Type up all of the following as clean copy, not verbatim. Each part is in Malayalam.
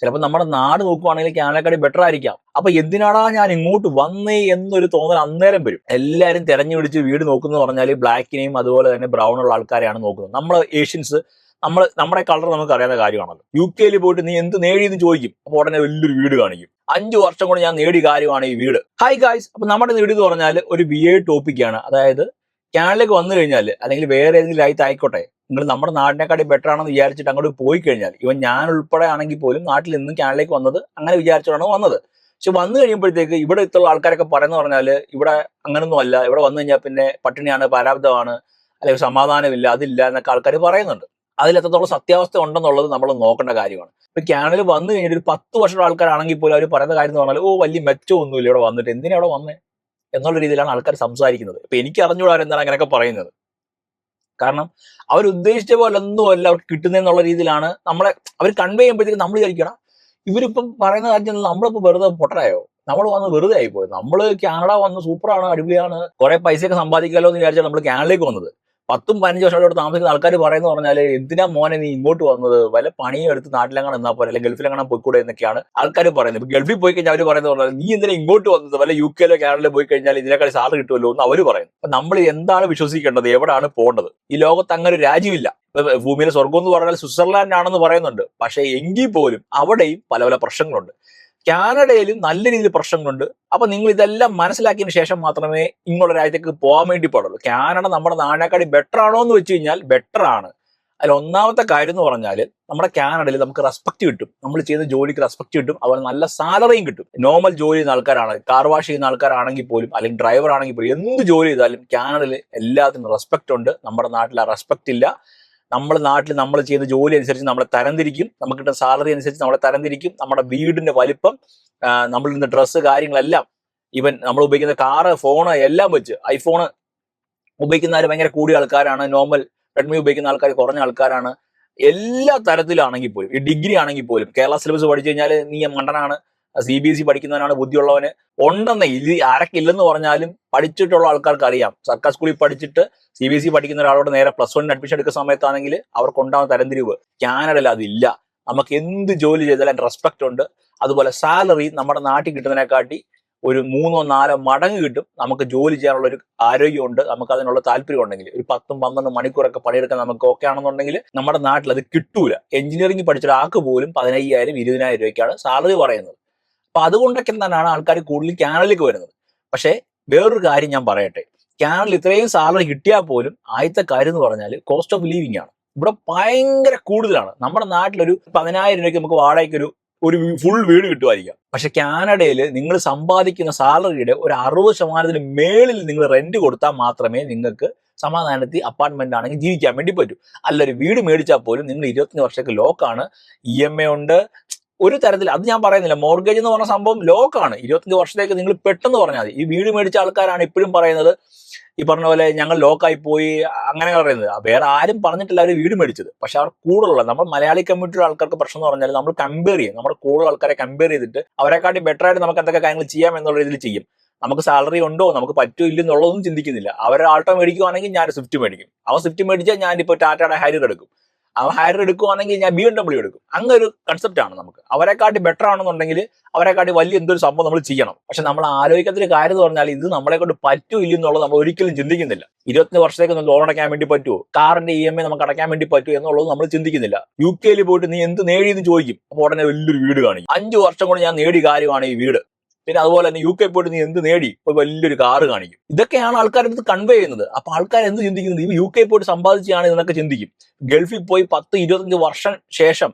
ചിലപ്പോൾ നമ്മുടെ നാട് നോക്കുവാണെങ്കിൽ കാനഡക്കാടി ബെറ്റർ ആയിരിക്കാം. അപ്പൊ എന്തിനാടാ ഞാൻ ഇങ്ങോട്ട് വന്നേ എന്നൊരു തോന്നൽ അന്നേരം വരും. എല്ലാവരും തെരഞ്ഞു പിടിച്ച് വീട് നോക്കുന്നത് പറഞ്ഞാൽ ബ്ലാക്കിനെയും അതുപോലെ തന്നെ ബ്രൗൺ ഉള്ള ആൾക്കാരെയാണ് നോക്കുന്നത്. നമ്മൾ ഏഷ്യൻസ് നമ്മുടെ കളർ നമുക്ക് അറിയാവുന്ന കാര്യമാണല്ലോ. യു കെയിൽ പോയിട്ട് നീ എന്ത് നേടിയെന്ന് ചോദിക്കും, അപ്പൊ ഉടനെ വലിയൊരു വീട് കാണിക്കും. 5 വർഷം കൊണ്ട് ഞാൻ നേടിയ കാര്യമാണ് ഈ വീട്. ഹായ് ഗായ്സ്, അപ്പൊ നമ്മുടെ വീട് എന്ന് പറഞ്ഞാൽ ഒരു ടോപ്പിക്കാണ്. അതായത് കാനഡയിലേക്ക് വന്നു കഴിഞ്ഞാൽ അല്ലെങ്കിൽ വേറെ ഏതെങ്കിലും രാജ്യത്ത് ആയിക്കോട്ടെ, നിങ്ങൾ നമ്മുടെ നാടിനെക്കാട്ടി ബെറ്റർ ആണെന്ന് വിചാരിച്ചിട്ട് അങ്ങോട്ട് പോയി കഴിഞ്ഞാൽ, ഇവൻ ഞാൻ ഉൾപ്പെടെ ആണെങ്കിൽ പോലും നാട്ടിൽ നിന്നും കാനഡയിലേക്ക് വന്നത് അങ്ങനെ വിചാരിച്ചാണ് വന്നത്. പക്ഷെ വന്നു കഴിയുമ്പോഴത്തേക്ക് ഇവിടെ ഇത്തുള്ള ആൾക്കാരൊക്കെ പറയുന്ന പറഞ്ഞാൽ ഇവിടെ അങ്ങനൊന്നും അല്ല, ഇവിടെ വന്നു കഴിഞ്ഞാൽ പിന്നെ പട്ടിണിയാണ്, പരാബ്ദമാണ്, അല്ലെങ്കിൽ സമാധാനമില്ല, അതില്ല എന്നൊക്കെ ആൾക്കാർ പറയുന്നുണ്ട്. അതിൽ എത്രത്തോളം സത്യാവസ്ഥ ഉണ്ടെന്നുള്ളത് നമ്മൾ നോക്കേണ്ട കാര്യമാണ്. ഇപ്പൊ കാനഡയിൽ വന്നു കഴിഞ്ഞിട്ട് ഒരു 10 വർഷമുള്ള ആൾക്കാരാണെങ്കിൽ പോലും അവർ പറയുന്ന കാര്യം എന്ന് പറഞ്ഞാൽ വലിയ മെച്ചമൊന്നുമില്ല ഇവിടെ വന്നിട്ട്, എന്തിനാ ഇവിടെ വന്നേ എന്നുള്ള രീതിയിലാണ് ആൾക്കാർ സംസാരിക്കുന്നത്. ഇപ്പൊ എനിക്ക് അറിഞ്ഞുകൂടാ എന്താണ് അങ്ങനെയൊക്കെ പറയുന്നത്. കാരണം അവർ ഉദ്ദേശിച്ച പോലെ ഒന്നുമല്ല അവർക്ക് കിട്ടുന്നതെന്നുള്ള രീതിയിലാണ് നമ്മളെ അവർ കൺവേ ചെയ്യുമ്പോഴത്തേക്ക് നമ്മൾ വിചാരിക്കണം ഇവരിപ്പം പറയുന്ന കാര്യം നമ്മളിപ്പോൾ വെറുതെ പൊട്ടരായോ, നമ്മൾ വന്ന് വെറുതെ ആയിപ്പോയി. നമ്മൾ കാനഡ വന്ന് സൂപ്പറാണ്, അടിപൊളിയാണ്, കുറെ പൈസയൊക്കെ സമ്പാദിക്കാമല്ലോ എന്ന് വിചാരിച്ചാൽ നമ്മൾ കാനഡയിലേക്ക് വന്നത്. 10-15 വർഷം ഇവിടെ താമസിക്കുന്ന ആൾക്കാർ പറയുന്ന പറഞ്ഞാൽ എന്തിനാ മോനെ നീ ഇങ്ങോട്ട് വന്നത്, വല്ല പണിയും എടുത്ത് നാട്ടിലെങ്ങനെ എന്നാ പോലെ, അല്ലെങ്കിൽ ഗൾഫിലെങ്ങനെ പോയിക്കൂടെ എന്നൊക്കെയാണ് ആൾക്കാർ പറയുന്നത്. ഇപ്പൊ ഗൾഫിൽ പോയി കഴിഞ്ഞാൽ അവർ പറയുന്നത് പറഞ്ഞാൽ നീ എന്തിനാ ഇങ്ങോട്ട് വന്നത്, വല്ല യു കെയിലോ കാനഡയിലോ പോയി കഴിഞ്ഞാൽ ഇതിനേക്കാൾ സാലറി കിട്ടുമല്ലോ എന്ന് അവർ പറയുന്നു. അപ്പൊ നമ്മൾ എന്താണ് വിശ്വസിക്കേണ്ടത്, എവിടെയാണ് പോകേണ്ടത്? ഈ ലോകത്ത് അങ്ങനെ ഒരു രാജ്യമില്ല. ഭൂമിയിലെ സ്വർഗം എന്ന് പറഞ്ഞാൽ സ്വിറ്റ്സർലാൻഡ് ആണെന്ന് പറയുന്നുണ്ട്. പക്ഷേ എങ്കിൽ പോലും അവിടെയും പല പല പ്രശ്നങ്ങളുണ്ട്. കാനഡയിലും നല്ല രീതിയിൽ പ്രശ്നങ്ങളുണ്ട്. അപ്പൊ നിങ്ങൾ ഇതെല്ലാം മനസ്സിലാക്കിയതിന് ശേഷം മാത്രമേ ഇങ്ങോട്ട് രാജ്യത്തേക്ക് പോകാൻ വേണ്ടി പാടുള്ളൂ. കാനഡ നമ്മുടെ നാടിനെക്കാട്ടി ബെറ്റർ ആണോ എന്ന് വെച്ച് കഴിഞ്ഞാൽ ബെറ്റർ ആണ്. അതിൽ ഒന്നാമത്തെ കാര്യം എന്ന് പറഞ്ഞാൽ നമ്മുടെ കാനഡയിൽ നമുക്ക് റെസ്പെക്ട് കിട്ടും, നമ്മൾ ചെയ്യുന്ന ജോലിക്ക് റെസ്പെക്ട് കിട്ടും, അതുപോലെ നല്ല സാലറിയും കിട്ടും. നോർമൽ ജോലി ചെയ്യുന്ന ആൾക്കാരാണ്, കാർ വാഷ് ചെയ്യുന്ന ആൾക്കാരാണെങ്കിൽ പോലും, അല്ലെങ്കിൽ ഡ്രൈവർ ആണെങ്കിൽ പോലും, എന്ത് ജോലി ചെയ്താലും കാനഡയിൽ എല്ലാത്തിനും റെസ്പെക്ട് ഉണ്ട്. നമ്മുടെ നാട്ടിൽ ആ റെസ്പെക്ട് ഇല്ല. നമ്മുടെ നാട്ടിൽ നമ്മൾ ചെയ്യുന്ന ജോലി അനുസരിച്ച് നമ്മളെ തരംതിരിക്കും, നമുക്ക് കിട്ടുന്ന സാലറി അനുസരിച്ച് നമ്മളെ തരംതിരിക്കും. നമ്മുടെ വീടിന്റെ വലിപ്പം, നമ്മളിരുന്ന ഡ്രസ്സ്, കാര്യങ്ങളെല്ലാം, ഈവൻ നമ്മൾ ഉപയോഗിക്കുന്ന കാറ്, ഫോണ് എല്ലാം വെച്ച്, ഐഫോണ് ഉപയോഗിക്കുന്നവർ ഭയങ്കര കൂടിയ ആൾക്കാരാണ്, നോർമൽ റെഡ്മി ഉപയോഗിക്കുന്ന ആൾക്കാർ കുറഞ്ഞ ആൾക്കാരാണ്. എല്ലാ തരത്തിലാണെങ്കിൽ പോലും, ഈ ഡിഗ്രി ആണെങ്കിൽ പോലും, കേരള സിലബസ് പഠിച്ചു കഴിഞ്ഞാൽ നീ മണ്ടനാണ്, CBSE പഠിക്കുന്നവനാണ് ബുദ്ധിയുള്ളവന് ഉണ്ടെന്നേ. ഇത് ആരൊക്കില്ലെന്ന് പറഞ്ഞാലും പഠിച്ചിട്ടുള്ള ആൾക്കാർക്ക് അറിയാം. സർക്കാർ സ്കൂളിൽ പഠിച്ചിട്ട് CBSE പഠിക്കുന്ന ഒരാളോട് നേരെ +1 അഡ്മിഷൻ എടുക്കുന്ന സമയത്താണെങ്കിൽ അവർക്ക് ഉണ്ടാകുന്ന തരംതിരിവ് കാനഡയിൽ അതില്ല. നമുക്ക് എന്ത് ജോലി ചെയ്താലും റെസ്പെക്ട് ഉണ്ട്. അതുപോലെ സാലറി നമ്മുടെ നാട്ടിൽ കിട്ടുന്നതിനെക്കാട്ടി ഒരു 3-4 മടങ്ങ് കിട്ടും. നമുക്ക് ജോലി ചെയ്യാനുള്ള ഒരു ആരോഗ്യമുണ്ട്, നമുക്ക് അതിനുള്ള താല്പര്യം ഉണ്ടെങ്കിൽ. ഒരു 10-12 മണിക്കൂറൊക്കെ പണിയെടുക്കാൻ നമുക്ക് ഓക്കെ ആണെന്നുണ്ടെങ്കിൽ നമ്മുടെ നാട്ടിൽ അത് കിട്ടൂല. എഞ്ചിനീയറിംഗ് പഠിച്ച ഒരാൾക്ക് പോലും 15,000-20,000 രൂപയ്ക്കാണ് സാലറി പറയുന്നത്. അപ്പൊ അതുകൊണ്ടൊക്കെ തന്നെയാണ് ആൾക്കാർ കൂടുതൽ കാനഡയിലേക്ക് വരുന്നത്. പക്ഷേ വേറൊരു കാര്യം ഞാൻ പറയട്ടെ, കാനഡയിൽ ഇത്രയും സാലറി കിട്ടിയാൽ പോലും ആദ്യത്തെ കാര്യം എന്ന് പറഞ്ഞാൽ കോസ്റ്റ് ഓഫ് ലിവിംഗ് ആണ്. ഇവിടെ ഭയങ്കര കൂടുതലാണ്. നമ്മുടെ നാട്ടിലൊരു 10,000 രൂപയ്ക്ക് നമുക്ക് വാടകയ്ക്ക് ഒരു ഫുൾ വീട് കിട്ടുമായിരിക്കാം. പക്ഷെ കാനഡയിൽ നിങ്ങൾ സമ്പാദിക്കുന്ന സാലറിയുടെ ഒരു 60% മേളിൽ നിങ്ങൾ റെന്റ് കൊടുത്താൽ മാത്രമേ നിങ്ങൾക്ക് സമാധാനത്തിൽ അപ്പാർട്ട്മെന്റ് ആണെങ്കിൽ ജീവിക്കാൻ വേണ്ടി പറ്റൂ. അല്ല, ഒരു വീട് മേടിച്ചാൽ പോലും നിങ്ങൾ 25 വർഷത്തേക്ക് ലോക്കാണ്, EMI ഉണ്ട്, ഒരു തരത്തിൽ അത് ഞാൻ പറയുന്നില്ല. മോർഗേജ് എന്ന് പറഞ്ഞ സംഭവം ലോക്കാണ്. 25 വർഷത്തേക്ക് നിങ്ങൾ പെട്ടെന്ന് പറഞ്ഞാൽ മതി. ഈ വീട് മേടിച്ച ആൾക്കാരാണ് ഇപ്പോഴും പറയുന്നത് ഈ പറഞ്ഞ പോലെ ഞങ്ങൾ ലോക്കായി പോയി അങ്ങനെ പറയുന്നത്. വേറെ ആരും പറഞ്ഞിട്ടില്ല അവർ വീട് മേടിച്ചത്. പക്ഷെ അവർ കൂടുതലുള്ള നമ്മൾ മലയാളി കമ്മ്യൂണിറ്റിയുടെ ആൾക്കാർക്ക് പ്രശ്നം എന്ന് പറഞ്ഞാൽ നമ്മൾ കമ്പയർ ചെയ്യും. നമ്മുടെ കൂടുതൽ ആൾക്കാരെ കമ്പയർ ചെയ്തിട്ട് അവരെക്കാട്ടി ബെറ്റർ ആയിട്ട് നമുക്ക് എന്തൊക്കെ കാര്യങ്ങൾ ചെയ്യാം എന്നുള്ള രീതിയിൽ ചെയ്യും. നമുക്ക് സാലറി ഉണ്ടോ, നമുക്ക് പറ്റോ ഇല്ലെന്നുള്ളതൊന്നും ചിന്തിക്കുന്നില്ല. അവർ ആൾട്ടോ മേടിക്കുവാണെങ്കിൽ ഞാൻ സ്വിഫ്റ്റ് മേടിക്കും. അവൻ സ്വിഫ്റ്റ് മേടിച്ചാൽ ഞാനിപ്പോൾ ടാറ്റയുടെ ഹാരിയർ എടുക്കും. അവൻ ഹാരിയർ എടുക്കുവാണെങ്കിൽ ഞാൻ BMW എടുക്കും. അങ്ങനെ ഒരു കൺസെപ്റ്റ് ആണ് നമുക്ക്. അവരെക്കാട്ടി ബെറ്റർ ആണെന്നുണ്ടെങ്കിൽ അവരെക്കാട്ടി വലിയ എന്തൊരു സംഭവം നമ്മൾ ചെയ്യണം. പക്ഷെ നമ്മൾ ആലോചിക്കാത്തൊരു കാര്യം എന്ന് പറഞ്ഞാൽ ഇത് നമ്മളെ കൊണ്ട് പറ്റൂ ഇല്ലെന്നുള്ളത് നമ്മൾ ഒരിക്കലും ചിന്തിക്കുന്നില്ല. 25 വർഷത്തേക്ക് ഒന്ന് ലോൺ അടയ്ക്കാൻ വേണ്ടി പറ്റുമോ, കാറിന്റെ EMI നമുക്ക് അടയ്ക്കാൻ വേണ്ടി പറ്റുമോ എന്നുള്ളത് നമ്മൾ ചിന്തിക്കുന്നില്ല. യു കെയിൽ പോയിട്ട് നീ എന്ത് നേടിയെന്ന് ചോദിക്കും, അപ്പോൾ ഉടനെ വലിയൊരു വീട് കാണിക്കും. 5 വർഷം കൊണ്ട് ഞാൻ നേടിയ കാര്യമാണ് ഈ വീട്. പിന്നെ അതുപോലെ തന്നെ UK പോയിട്ട് നീ എന്ത് നേടി, ഇപ്പൊ വലിയൊരു കാറ് കാണിക്കും. ഇതൊക്കെയാണ് ആൾക്കാരുടെ കൺവേ ചെയ്യുന്നത്. അപ്പൊ ആൾക്കാർ എന്ത് ചിന്തിക്കുന്നത്, ഈ UK പോയിട്ട് സമ്പാദിച്ചാണ് എന്നൊക്കെ ചിന്തിക്കും. ഗൾഫിൽ പോയി 10-25 വർഷം ശേഷം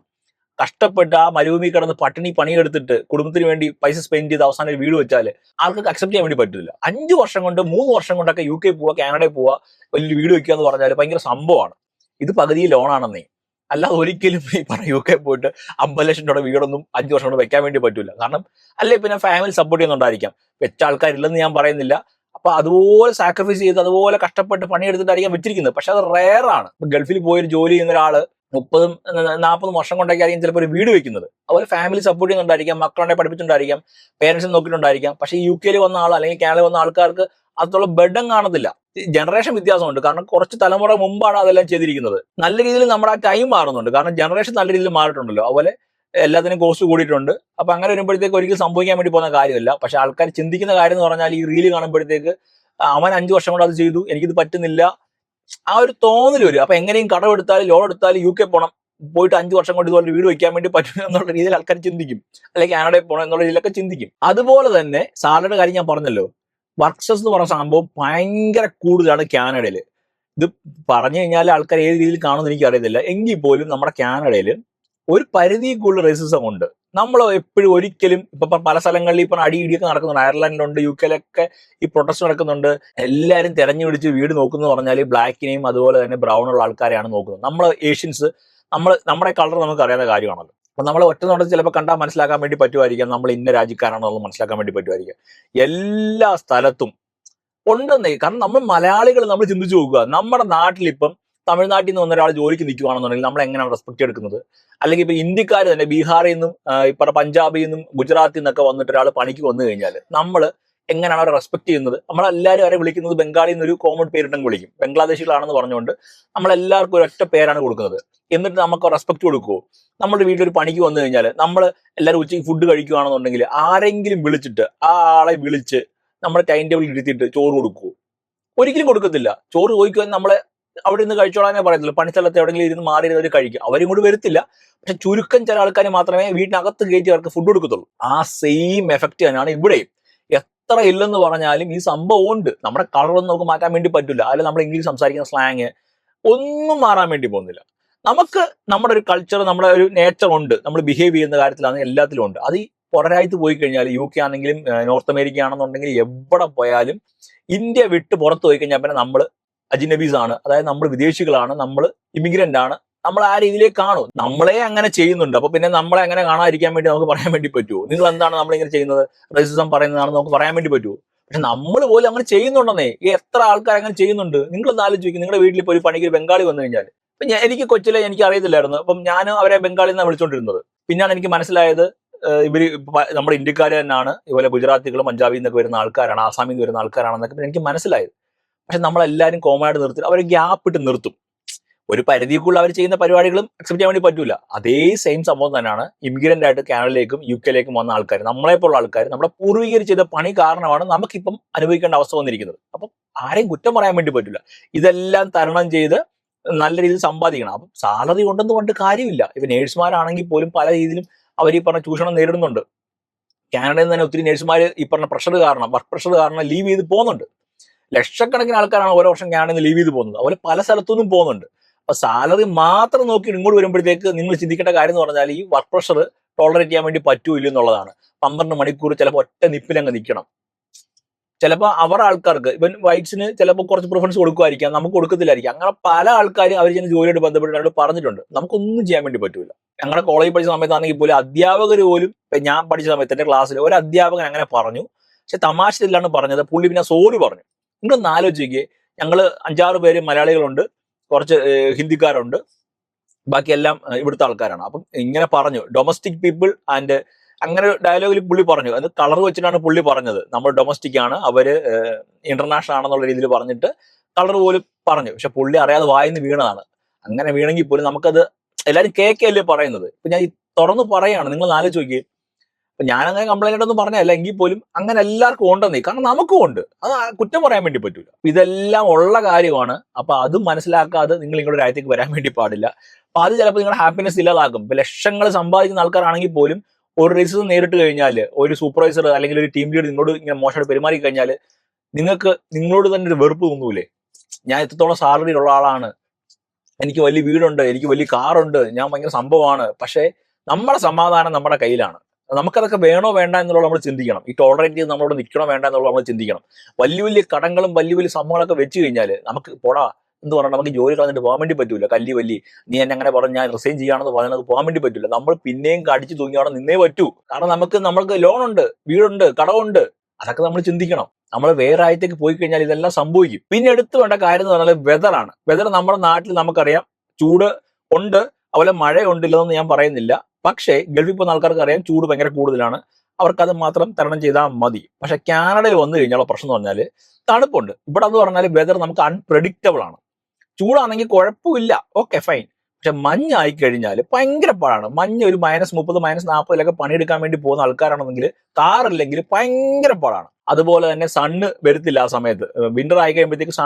കഷ്ടപ്പെട്ട് ആ മരുഭൂമി കിടന്ന് പട്ടിണി പണിയെടുത്തിട്ട് കുടുംബത്തിന് വേണ്ടി പൈസ സ്പെൻഡ് ചെയ്ത് അവസാനം ഒരു വീട് വെച്ചാൽ ആൾക്കാർക്ക് അക്സെപ്റ്റ് ചെയ്യാൻ വേണ്ടി പറ്റില്ല. 5 വർഷം കൊണ്ട് 3 വർഷം കൊണ്ടൊക്കെ UK പോവുക, കാനഡയിൽ പോവുക, വലിയ വീട് വെക്കുക എന്ന് പറഞ്ഞാൽ ഭയങ്കര സംഭവമാണ്. ഇത് പകുതി ലോണാണെന്നേ. അല്ലാതെ ഒരിക്കലും ഈ പറഞ്ഞ UK പോയിട്ട് 50 ലക്ഷം രൂപ വീടൊന്നും 5 വർഷം കൊണ്ട് വെക്കാൻ വേണ്ടി പറ്റൂല. കാരണം അല്ലെ പിന്നെ ഫാമിലി സപ്പോർട്ട് ചെയ്യുന്നുണ്ടായിരിക്കാം. വെച്ച ആൾക്കാരില്ലെന്ന് ഞാൻ പറയുന്നില്ല. അപ്പൊ അതുപോലെ സാക്രിഫൈസ് ചെയ്ത് അതുപോലെ കഷ്ടപ്പെട്ട് പണിയെടുത്തിട്ടായിരിക്കാം വെച്ചിരിക്കുന്നത്. പക്ഷെ അത് റെയറാണ്. ഗൾഫിൽ പോയൊരു ജോലി ചെയ്യുന്ന ഒരാള് 30-40 വർഷം കൊണ്ടൊക്കെ ആയിരിക്കും ചിലപ്പോൾ ഒരു വീട് വെക്കുന്നത്. അതുപോലെ ഫാമിലി സപ്പോർട്ട് ചെയ്യുന്നുണ്ടായിരിക്കാം, മക്കളെ പഠിപ്പിച്ചിട്ടുണ്ടായിരിക്കാം, പേരൻസിനെ നോക്കിയിട്ടുണ്ടായിരിക്കാം. പക്ഷേ UK വന്ന ആൾ അല്ലെങ്കിൽ കാനഡയിൽ വന്ന ആൾക്കാർക്ക് അത്രത്തോളം ബെഡും കാണത്തില്ല. ജനറേഷൻ വ്യത്യാസമുണ്ട്. കാരണം കുറച്ച് തലമുറ മുമ്പാണ് അതെല്ലാം ചെയ്തിരിക്കുന്നത്. നല്ല രീതിയിൽ നമ്മുടെ ആ ടൈം മാറുന്നുണ്ട്. കാരണം ജനറേഷൻ നല്ല രീതിയിൽ മാറിയിട്ടുണ്ടല്ലോ. അതുപോലെ എല്ലാത്തിനും കോസ്റ്റ് കൂടിയിട്ടുണ്ട്. അപ്പൊ അങ്ങനെ വരുമ്പോഴത്തേക്ക് ഒരിക്കലും സംഭവിക്കാൻ വേണ്ടി പോകുന്ന കാര്യമില്ല. പക്ഷെ ആൾക്കാർ ചിന്തിക്കുന്ന കാര്യം എന്ന് പറഞ്ഞാൽ ഈ റീല് കാണുമ്പോഴത്തേക്ക് അവൻ 5 വർഷം കൊണ്ട് അത് ചെയ്തു, എനിക്കിത് പറ്റുന്നില്ല, ആ ഒരു തോന്നൽ വരും. അപ്പൊ എങ്ങനെയും കടമെടുത്താലും ലോൺ എടുത്താലും UK പോകണം, പോയിട്ട് 5 വർഷം കൊണ്ട് ഇതുപോലെ വീട് വയ്ക്കാൻ വേണ്ടി പറ്റും എന്നുള്ള രീതിയിൽ ആൾക്കാർ ചിന്തിക്കും, അല്ലെങ്കിൽ കാനഡയിൽ പോകണം എന്നുള്ള രീതിയിലൊക്കെ ചിന്തിക്കും. അതുപോലെ തന്നെ സാലറിയുടെ കാര്യം ഞാൻ പറഞ്ഞല്ലോ, വർക്ക് സ്ട്രെസ് എന്ന് പറഞ്ഞ സംഭവം ഭയങ്കര കൂടുതലാണ് കാനഡയിൽ. ഇത് പറഞ്ഞു കഴിഞ്ഞാൽ ആൾക്കാർ ഏത് രീതിയിൽ കാണുമെന്ന് എനിക്ക് അറിയത്തില്ല. എങ്കിൽ പോലും നമ്മുടെ കാനഡയിൽ ഒരു പരിധിക്കുള്ള റേസിസം ഉണ്ട്. നമ്മൾ എപ്പോഴും ഒരിക്കലും ഇപ്പൊ പല സ്ഥലങ്ങളിൽ ഇപ്പൊ അടിയിടിയൊക്കെ നടക്കുന്നുണ്ട്. അയർലൻഡിലുണ്ട്, UK ഈ പ്രൊട്ടസ്റ്റ് നടക്കുന്നുണ്ട്. എല്ലാവരും തെരഞ്ഞു പിടിച്ച് വീട് നോക്കുന്നത് പറഞ്ഞാൽ ബ്ലാക്കിനെയും അതുപോലെ തന്നെ ബ്രൗൺ ഉള്ള ആൾക്കാരെയാണ് നോക്കുന്നത്. നമ്മൾ ഏഷ്യൻസ്, നമ്മുടെ കളർ നമുക്ക് അറിയാവുന്ന കാര്യമാണല്ലോ. അപ്പൊ നമ്മൾ ഒറ്റ നോട്ടത്തിൽ ചിലപ്പോൾ കണ്ടാൽ മനസ്സിലാക്കാൻ വേണ്ടി പറ്റുമായിരിക്കാം നമ്മൾ ഇന്ന രാജ്യക്കാരാണെന്നുള്ളത് മനസ്സിലാക്കാൻ വേണ്ടി പറ്റുമായിരിക്കാം. എല്ലാ സ്ഥലത്തും ഉണ്ടെന്നേ. കാരണം നമ്മൾ മലയാളികൾ നമ്മൾ ചിന്തിച്ചു നോക്കുക, നമ്മുടെ നാട്ടിൽ ഇപ്പം തമിഴ്നാട്ടിൽ നിന്ന് വന്ന ഒരാൾ ജോലിക്ക് നിൽക്കുകയാണെന്നുണ്ടെങ്കിൽ നമ്മൾ എങ്ങനെയാണ് റെസ്പെക്ട് എടുക്കുന്നത്? അല്ലെങ്കിൽ ഇപ്പൊ ഇന്ത്യക്കാർ തന്നെ ബീഹാറിൽ നിന്നും ഇപ്പൊ പഞ്ചാബിൽ നിന്നും ഗുജറാത്തിൽ നിന്നൊക്കെ വന്നിട്ട് ഒരാൾ പണിക്ക് വന്നു കഴിഞ്ഞാൽ നമ്മൾ എങ്ങനെയാണ് അവരെ റെസ്പെക്ട് ചെയ്യുന്നത്? നമ്മളെല്ലാവരും അവരെ വിളിക്കുന്നത് ബംഗാളിൽ നിന്നൊരു കോമൺ പേരിട്ടെങ്കിൽ വിളിക്കും, ബംഗ്ലാദേശികളാണെന്ന് പറഞ്ഞുകൊണ്ട് നമ്മളെല്ലാവർക്കും ഒരൊറ്റ പേരാണ് കൊടുക്കുന്നത്. എന്നിട്ട് നമുക്ക് റെസ്പെക്ട് കൊടുക്കുമോ? നമ്മുടെ വീട്ടിലൊരു പണിക്ക് വന്നു കഴിഞ്ഞാൽ നമ്മൾ എല്ലാവരും ഉച്ചയ്ക്ക് ഫുഡ് കഴിക്കുകയാണെന്നുണ്ടെങ്കിൽ ആരെങ്കിലും വിളിച്ചിട്ട് ആ ആളെ വിളിച്ച് നമ്മുടെ ടൈം ടേബിളിൽ ഇരുത്തിയിട്ട് ചോറ് കൊടുക്കുമോ? ഒരിക്കലും കൊടുക്കത്തില്ല. ചോറ് ചോദിക്കുവാൻ നമ്മളെ അവിടെ നിന്ന് കഴിച്ചോളാനേ പറയത്തില്ല. പണിസ്ഥലത്ത് എവിടെയെങ്കിലും ഇരുന്ന് മാറി അവർ കഴിക്കും, അവരും കൂടി വരത്തില്ല. പക്ഷെ ചുരുക്കം ചില ആൾക്കാർ മാത്രമേ വീട്ടിനകത്ത് കയറ്റി അവർക്ക് ഫുഡ് കൊടുക്കത്തുള്ളൂ. ആ സെയിം എഫക്റ്റ് തന്നെയാണ് ഇവിടെയും. എത്ര ഇല്ലെന്ന് പറഞ്ഞാലും ഈ സംഭവം ഉണ്ട്. നമ്മുടെ കളറൊന്നും നമുക്ക് മാറ്റാൻ വേണ്ടി പറ്റില്ല, അല്ലെങ്കിൽ നമ്മൾ ഇംഗ്ലീഷ് സംസാരിക്കുന്ന സ്ലാങ് ഒന്നും മാറാൻ വേണ്ടി പോകുന്നില്ല. നമുക്ക് നമ്മുടെ ഒരു കൾച്ചർ, നമ്മുടെ ഒരു നേച്ചർ ഉണ്ട്. നമ്മൾ ബിഹേവ് ചെയ്യുന്ന കാര്യത്തിലാണ് എല്ലാത്തിലും ഉണ്ട്. അത് ഈ പുറരാജ്യത്ത് പോയി കഴിഞ്ഞാൽ UK ആണെങ്കിലും നോർത്ത് അമേരിക്ക ആണെന്നുണ്ടെങ്കിൽ എവിടെ പോയാലും ഇന്ത്യ വിട്ട് പുറത്ത് പോയി കഴിഞ്ഞാൽ പിന്നെ നമ്മൾ അജിനബീസ് ആണ്, അതായത് നമ്മൾ വിദേശികളാണ്, നമ്മൾ ഇമിഗ്രന്റ് ആണ്, നമ്മൾ ആ രീതിയിലേക്ക് കാണും. നമ്മളെ അങ്ങനെ ചെയ്യുന്നുണ്ട്. അപ്പൊ പിന്നെ നമ്മളെ അങ്ങനെ കാണാതിരിക്കാൻ വേണ്ടി നമുക്ക് പറയാൻ വേണ്ടി പറ്റുമോ? നിങ്ങൾ എന്താണ് നമ്മളിങ്ങനെ ചെയ്യുന്നത്, റേസിസം പറയുന്നതാണെന്ന് നമുക്ക് പറയാൻ വേണ്ടി പറ്റുമോ? പക്ഷെ നമ്മൾ പോലും അങ്ങനെ ചെയ്യുന്നുണ്ടെന്നേ. ഈ എത്ര ആൾക്കാർ അങ്ങനെ ചെയ്യുന്നുണ്ട് നിങ്ങളൊന്ന് ആലോചിക്കും. നിങ്ങളുടെ വീട്ടിൽ ഇപ്പോൾ ഒരു പണിക്ക് ബംഗാളി വന്നു കഴിഞ്ഞാൽ, ഇപ്പൊ എനിക്ക് കൊച്ചിലെ എനിക്ക് അറിയത്തില്ലായിരുന്നു. അപ്പം ഞാനും അവരെ ബംഗാളിൽ നിന്നാണ് വിളിച്ചുകൊണ്ടിരുന്നത്. പിന്നാണ് എനിക്ക് മനസ്സിലായത് ഇവര് നമ്മുടെ ഇന്ത്യക്കാർ തന്നെയാണ്, ഇതുപോലെ ഗുജറാത്തികളും പഞ്ചാബിൽ നിന്നൊക്കെ വരുന്ന ആൾക്കാരാണ്, ആസാമിൽ നിന്ന് വരുന്ന ആൾക്കാരാണെന്നൊക്കെ എനിക്ക് മനസ്സിലായത്. പക്ഷെ നമ്മളെല്ലാവരും കോമണായിട്ട് നിർത്തി അവർ ഗ്യാപ്പ് ഇട്ട് നിർത്തും. ഒരു പരിധിക്കുള്ള അവർ ചെയ്യുന്ന പരിപാടികളും അക്സെപ്റ്റ് ചെയ്യാൻ വേണ്ടി പറ്റൂല. അതേ സെയിം സംഭവം തന്നെയാണ് ഇമിഗ്രന്റ് ആയിട്ട് കാനഡയിലേക്കും UK വന്ന ആൾക്കാർ, നമ്മളെപ്പോലുള്ള ആൾക്കാർ, നമ്മുടെ പൂർവികർ ചെയ്ത പണി കാരണമാണ് നമുക്കിപ്പം അനുഭവിക്കേണ്ട അവസ്ഥ വന്നിരിക്കുന്നത്. അപ്പം ആരെയും കുറ്റം പറയാൻ വേണ്ടി പറ്റില്ല. ഇതെല്ലാം തരണം ചെയ്ത് നല്ല രീതിയിൽ സമ്പാദിക്കണം. അപ്പം സാലറി ഉണ്ടെന്ന് പറഞ്ഞിട്ട് കാര്യമില്ല. ഇപ്പൊ നേഴ്സുമാരാണെങ്കിൽ പോലും പല രീതിയിലും അവർ ഈ പറഞ്ഞ ചൂഷണം നേരിടുന്നുണ്ട്. കാനഡയിൽ നിന്ന് തന്നെ ഒത്തിരി നേഴ്സുമാർ ഈ പറഞ്ഞ പ്രഷർ കാരണം, വർക്ക് പ്രഷർ കാരണം ലീവ് ചെയ്ത് പോകുന്നുണ്ട്. ലക്ഷക്കണക്കിന് ആൾക്കാരാണ് ഓരോ വർഷം കാനഡയിൽ നിന്ന് ലീവ് ചെയ്ത് പോകുന്നത്. അതുപോലെ പല സ്ഥലത്തുനിന്നും പോകുന്നുണ്ട്. അപ്പൊ സാലറി മാത്രം നോക്കി ഇങ്ങോട്ട് വരുമ്പോഴത്തേക്ക് നിങ്ങൾ ചിന്തിക്കേണ്ട കാര്യം എന്ന് പറഞ്ഞാൽ ഈ വർക്ക് പ്രഷർ ടോളറേറ്റ് ചെയ്യാൻ വേണ്ടി പറ്റൂല്ല എന്നുള്ളതാണ്. 12 മണിക്കൂർ ചിലപ്പോൾ ഒറ്റ നിപ്പിലങ്ങ് നിൽക്കണം. ചിലപ്പോൾ അവർ ആൾക്കാർക്ക് ഇവൻ വൈറ്റ്സിന് ചിലപ്പോൾ കുറച്ച് പ്രിഫറൻസ് കൊടുക്കുമായിരിക്കാം, നമുക്ക് കൊടുക്കത്തില്ലായിരിക്കാം. അങ്ങനെ പല ആൾക്കാരും അവർ ചെയ്യുന്ന ജോലിയോട് ബന്ധപ്പെട്ട് പറഞ്ഞിട്ടുണ്ട്. നമുക്കൊന്നും ചെയ്യാൻ വേണ്ടി പറ്റൂല. ഞങ്ങളുടെ കോളേജിൽ പഠിച്ച സമയത്താണെങ്കിൽ പോലും അധ്യാപകർ പോലും, ഞാൻ പഠിച്ച സമയത്ത് എന്റെ ക്ലാസ്സിൽ ഒരു അധ്യാപകൻ അങ്ങനെ പറഞ്ഞു. പക്ഷെ തമാശയിലാണ് പറഞ്ഞത്. പുള്ളി പിന്നെ സോറി പറഞ്ഞു. നിങ്ങളൊന്ന് ആലോചിക്കുക, ഞങ്ങൾ 5-6 പേര് മലയാളികളുണ്ട്, കുറച്ച് ഹിന്ദിക്കാരുണ്ട്, ബാക്കിയെല്ലാം ഇവിടുത്തെ ആൾക്കാരാണ്. അപ്പം ഇങ്ങനെ പറഞ്ഞു, ഡൊമസ്റ്റിക് പീപ്പിൾ ആൻഡ് അങ്ങനെ ഡയലോഗിൽ പുള്ളി പറഞ്ഞു. അത് കളർ വെച്ചിട്ടാണ് പുള്ളി പറഞ്ഞത്. നമ്മൾ ഡൊമസ്റ്റിക് ആണ്, അവര് ഇന്റർനാഷണൽ ആണെന്നുള്ള രീതിയിൽ പറഞ്ഞിട്ട് കളർ പോലും പറഞ്ഞു. പക്ഷെ പുള്ളി അറിയാതെ വായിന്ന് വീണതാണ്. അങ്ങനെ വീണെങ്കിൽ പോലും നമുക്കത് എല്ലാവരും കേക്കല്ലേ പറയുന്നത്. ഇപ്പൊ ഞാൻ തുറന്ന് പറയാണ്, നിങ്ങൾ ആലോചിച്ച് നോക്കിയേ. അപ്പൊ ഞാനങ്ങനെ കംപ്ലൈന്റ് ഒന്നും പറഞ്ഞല്ല, എങ്കിൽ പോലും അങ്ങനെ എല്ലാവർക്കും ഉണ്ടെന്നേ. കാരണം നമുക്കും ഉണ്ട്, അത് കുറ്റം പറയാൻ വേണ്ടി പറ്റൂല. ഇതെല്ലാം ഉള്ള കാര്യമാണ്. അപ്പൊ അതും മനസ്സിലാക്കാതെ നിങ്ങൾ നിങ്ങളുടെ രാജ്യത്തേക്ക് വരാൻ വേണ്ടി പാടില്ല. അപ്പൊ അത് ചിലപ്പോൾ നിങ്ങളുടെ ഹാപ്പിനെസ് ഇല്ലാതാക്കും. ഇപ്പൊ ലക്ഷങ്ങൾ സമ്പാദിക്കുന്ന ആൾക്കാരാണെങ്കിൽ പോലും ഒരു റേസിസം നേരിട്ട് കഴിഞ്ഞാൽ, ഒരു സൂപ്പർവൈസർ അല്ലെങ്കിൽ ഒരു ടീം ലീഡർ നിങ്ങളോട് ഇങ്ങനെ മോശമായിട്ട് പെരുമാറി കഴിഞ്ഞാൽ നിങ്ങൾക്ക് നിങ്ങളോട് തന്നെ ഒരു വെറുപ്പ് തോന്നൂലേ? ഞാൻ എത്രത്തോളം സാലറിയിലുള്ള ആളാണ്, എനിക്ക് വലിയ വീടുണ്ട്, എനിക്ക് വലിയ കാറുണ്ട്, ഞാൻ ഭയങ്കര സംഭവമാണ്. പക്ഷേ നമ്മുടെ സമാധാനം നമ്മുടെ കയ്യിലാണ്. നമുക്കതൊക്കെ വേണോ വേണ്ട എന്നുള്ളത് നമ്മൾ ചിന്തിക്കണം. ഈ ടോളറേറ്റ് ചെയ്ത് നമ്മളോട് നിൽക്കണോ വേണ്ട എന്നുള്ളത് നമ്മൾ ചിന്തിക്കണം. വലിയ വലിയ കടങ്ങളും വലിയ വലിയ സംഭവങ്ങളൊക്കെ വെച്ച് കഴിഞ്ഞാൽ നമുക്ക് പോടാ എന്ന് പറഞ്ഞാൽ നമുക്ക് ജോലി കളഞ്ഞിട്ട് പോകാൻ വേണ്ടി പറ്റൂല. നീ എന്നെ അങ്ങനെ പറഞ്ഞ് ഞാൻ റിസൈൻ ചെയ്യാണെന്ന് പറഞ്ഞാൽ പോകാൻ വേണ്ടി പറ്റില്ല. നമ്മൾ പിന്നെയും കടിച്ചു തൂങ്ങിയോടെ നിന്നേ പറ്റൂ. കാരണം നമുക്ക് ലോൺ ഉണ്ട്, വീടുണ്ട്, കടമുണ്ട്. അതൊക്കെ നമ്മൾ ചിന്തിക്കണം. നമ്മൾ വേറെ രാജ്യത്തേക്ക് പോയി കഴിഞ്ഞാൽ ഇതെല്ലാം സംഭവിക്കും. പിന്നെ എടുത്തു വേണ്ട കാര്യം എന്ന് പറഞ്ഞാൽ വെതറാണ്. വെതർ നമ്മുടെ നാട്ടിൽ നമുക്കറിയാം, ചൂട് ഉണ്ട്, അതുപോലെ മഴ ഉണ്ടില്ലെന്ന് ഞാൻ പറയുന്നില്ല. പക്ഷേ ഗൾഫിൽ പോകുന്ന ആൾക്കാർക്ക് അറിയാം ചൂട് ഭയങ്കര കൂടുതലാണ്, അവർക്കത് മാത്രം തരണം ചെയ്താൽ മതി. പക്ഷെ കാനഡയിൽ വന്നു കഴിഞ്ഞാൽ പ്രശ്നം എന്ന് പറഞ്ഞാൽ തണുപ്പുണ്ട്. ഇവിടെ എന്ന് പറഞ്ഞാൽ വെതർ നമുക്ക് അൺപ്രഡിക്റ്റബിൾ ആണ്. ചൂടാണെങ്കിൽ കുഴപ്പമില്ല, ഓക്കെ ഫൈൻ. പക്ഷെ മഞ്ഞായി കഴിഞ്ഞാൽ ഭയങ്കര പാടാണ്. മഞ്ഞ് ഒരു -30 -40 പണിയെടുക്കാൻ വേണ്ടി പോകുന്ന ആൾക്കാരാണെന്നെങ്കിൽ കാറില്ലെങ്കിൽ ഭയങ്കര പാടാണ്. അതുപോലെ തന്നെ സണ്ണ് വരത്തില്ല ആ സമയത്ത്. വിന്റർ ആയി കഴിയുമ്പോഴത്തേക്ക്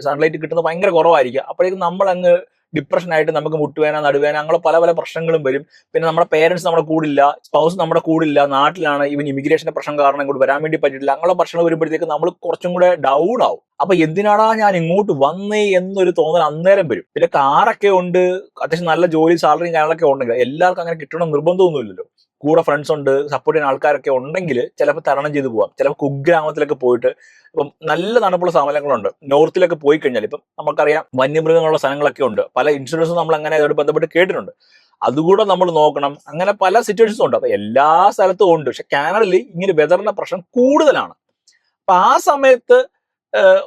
സൺലൈറ്റ് കിട്ടുന്നത് ഭയങ്കര കുറവായിരിക്കും. അപ്പോഴേക്കും നമ്മൾ അങ്ങ് ഡിപ്രഷനായിട്ട് നമുക്ക് മുട്ടുവേന, നടുവേന, അങ്ങനെ പല പല പ്രശ്നങ്ങളും വരും. പിന്നെ നമ്മുടെ പേരൻസ് നമ്മുടെ കൂടില്ല, സ്പൗസ് നമ്മുടെ കൂടില്ല, നാട്ടിലാണ്, ഇവൻ ഇമിഗ്രേഷന്റെ പ്രശ്നം കാരണം ഇങ്ങോട്ട് വരാൻ വേണ്ടി പറ്റിയിട്ടില്ല, അങ്ങനെയുള്ള പ്രശ്നങ്ങൾ വരുമ്പോഴത്തേക്ക് നമ്മൾ കുറച്ചും കൂടെ ഡൗൺ ആവും. അപ്പൊ എന്തിനാടാ ഞാൻ ഇങ്ങോട്ട് വന്നേ എന്നൊരു തോന്നൽ അന്നേരം വരും. പിന്നെ കാറൊക്കെ ഉണ്ട്, അത്യാവശ്യം നല്ല ജോലി, സാലറിയും കാര്യങ്ങളൊക്കെ ഉണ്ടെങ്കിൽ എല്ലാവർക്കും അങ്ങനെ കിട്ടണം നിർബന്ധമൊന്നുമില്ലല്ലോ. കൂടെ ഫ്രണ്ട്സ് ഉണ്ട്, സപ്പോർട്ട് ചെയ്യുന്ന ആൾക്കാരൊക്കെ ഉണ്ടെങ്കിൽ ചിലപ്പോൾ തരണം ചെയ്ത് പോവാം. ചിലപ്പോൾ കുഗ്രാമത്തിലൊക്കെ പോയിട്ട് ഇപ്പം നല്ല തണുപ്പുള്ള സ്ഥലങ്ങളുണ്ട്. നോർത്തിലൊക്കെ പോയി കഴിഞ്ഞാൽ ഇപ്പം നമുക്കറിയാം വന്യമൃഗങ്ങളുള്ള സ്ഥലങ്ങളൊക്കെ ഉണ്ട്. പല ഇൻഷുറൻസും നമ്മൾ അങ്ങനെ അതോട് ബന്ധപ്പെട്ട് കേട്ടിട്ടുണ്ട്. അതുകൂടെ നമ്മൾ നോക്കണം. അങ്ങനെ പല സിറ്റുവേഷൻസും ഉണ്ട്. അപ്പൊ എല്ലാ സ്ഥലത്തും ഉണ്ട്. പക്ഷെ കാനഡയിൽ ഇങ്ങനെ വെതറിന്റെ പ്രശ്നം കൂടുതലാണ്. അപ്പൊ ആ സമയത്ത്